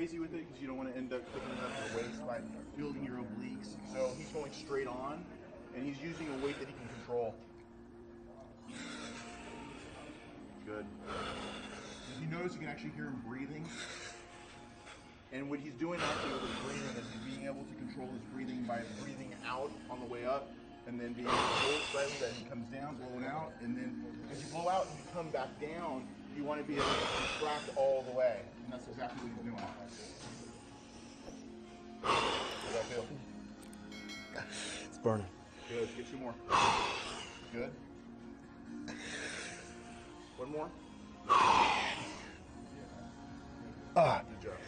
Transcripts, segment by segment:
crazy with it because you don't want to end up picking up your waist by building your obliques. So he's going straight on, and he's using a weight that he can control. Good. If you notice, you can actually hear him breathing. And what he's doing actually with his breathing is he's being able to control his breathing by breathing out on the way up, and then being able to hold slightly that he comes down, blowing out, and then as you blow out and you come back down, you want to be able to contract all the way, and that's exactly what he's doing. How does that feel? It's burning. Good. Get 2 more. Good. 1 more. Good job.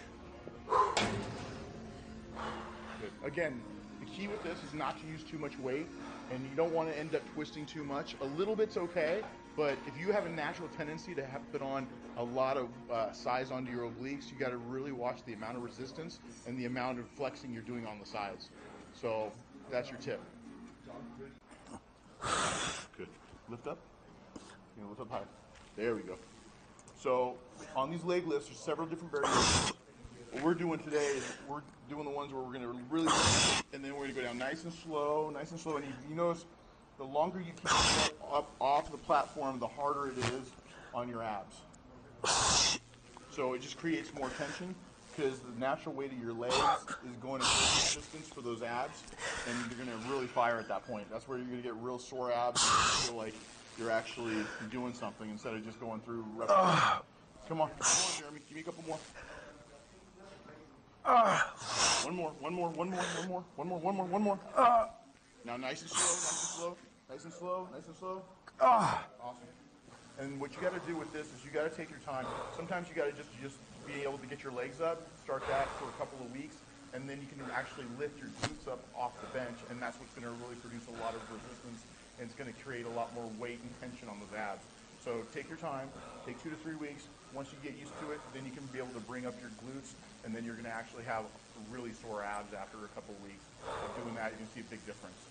Good. Again, the key with this is not to use too much weight, and you don't want to end up twisting too much. A little bit's okay, but if you have a natural tendency to have put on a lot of size onto your obliques, you got to really watch the amount of resistance and the amount of flexing you're doing on the sides. So that's your tip. Good. Lift up. You know, lift up high. There we go. So on these leg lifts, there's several different variations. What we're doing today is we're doing the ones where we're going to really, and then we're going to go down nice and slow, and you notice the longer you keep it up off the platform, the harder it is on your abs. So it just creates more tension because the natural weight of your legs is going to create resistance for those abs, and you're going to really fire at that point. That's where you're going to get real sore abs and feel like you're actually doing something instead of just going through repetition. Come on, Jeremy. Give me a couple more. One more. Now nice and slow. Awesome. And what you got to do with this is you got to take your time. Sometimes you got to just be able to get your legs up, start that for a couple of weeks, and then you can actually lift your glutes up off the bench, and that's what's going to really produce a lot of resistance, and it's going to create a lot more weight and tension on those abs. So take your time, take 2 to 3 weeks. Once you get used to it, then you can be able to bring up your glutes, and then you're going to actually have really sore abs after a couple of weeks of doing that. You can see a big difference.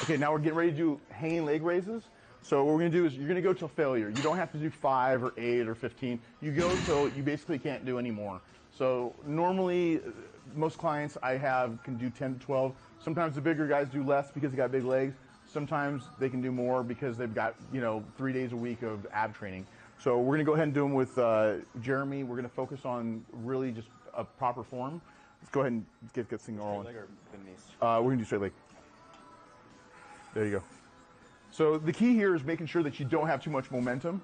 Okay, now we're getting ready to do hanging leg raises. So what we're going to do is you're going to go till failure. You don't have to do 5 or 8 or 15. You go till you basically can't do any more. So normally, most clients I have can do 10 to 12. Sometimes the bigger guys do less because they got big legs. Sometimes they can do more because they've got 3 days a week of ab training. So we're going to go ahead and do them with Jeremy. We're going to focus on really just a proper form. Let's go ahead and get this thing rolling. Straight leg or bend knees? We're going to do straight leg. There you go. So the key here is making sure that you don't have too much momentum.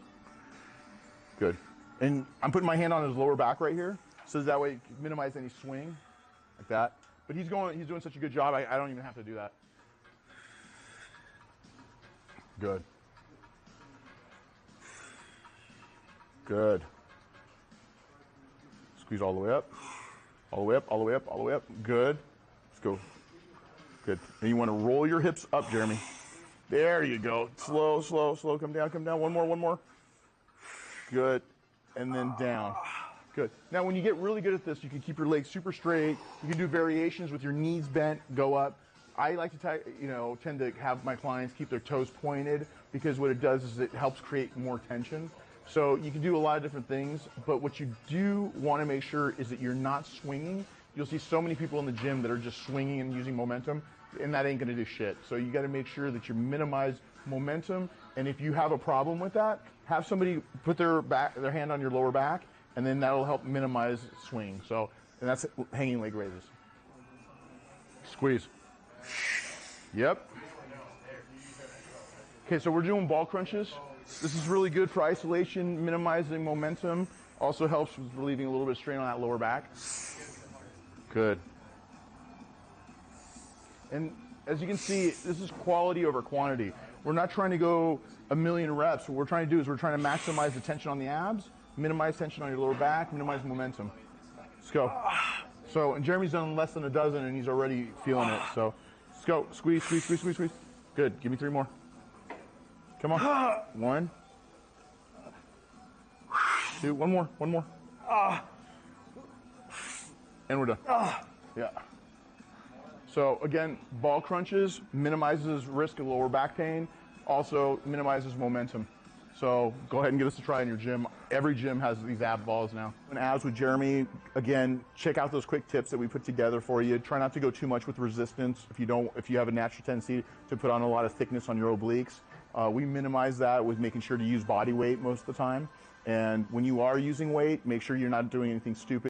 Good. And I'm putting my hand on his lower back right here, so that way you can minimize any swing, like that. But he's doing such a good job, I don't even have to do that. Good. Good. Squeeze all the way up. All the way up, all the way up, all the way up. Good. Let's go. Good. And you want to roll your hips up, Jeremy. There you go. Slow, slow, slow. Come down, come down. One more. Good. And then down. Good. Now, when you get really good at this, you can keep your legs super straight. You can do variations with your knees bent, go up. I like to tend to have my clients keep their toes pointed because what it does is it helps create more tension. So you can do a lot of different things, but what you do want to make sure is that you're not swinging. You'll see so many people in the gym that are just swinging and using momentum, and that ain't going to do shit. So you got to make sure that you minimize momentum, and if you have a problem with that, have somebody put their hand on your lower back, and then that'll help minimize swing. So, and that's hanging leg raises. Squeeze. Yep. Okay, so we're doing ball crunches. This is really good for isolation, minimizing momentum. Also helps with relieving a little bit of strain on that lower back. Good. And as you can see, this is quality over quantity. We're not trying to go a million reps. What we're trying to do is we're trying to maximize the tension on the abs, minimize tension on your lower back, minimize momentum. Let's go. So, and Jeremy's done less than a dozen and he's already feeling it. So, let's go. Squeeze, squeeze, squeeze, squeeze, squeeze. Good. Give me 3 more. Come on. 1. 2. One more. And we're done. Yeah. So again, ball crunches minimizes risk of lower back pain, also minimizes momentum. So go ahead and give us a try in your gym. Every gym has these ab balls now. And abs with Jeremy, again, check out those quick tips that we put together for you. Try not to go too much with resistance if you have a natural tendency to put on a lot of thickness on your obliques. We minimize that with making sure to use body weight most of the time. And when you are using weight, make sure you're not doing anything stupid.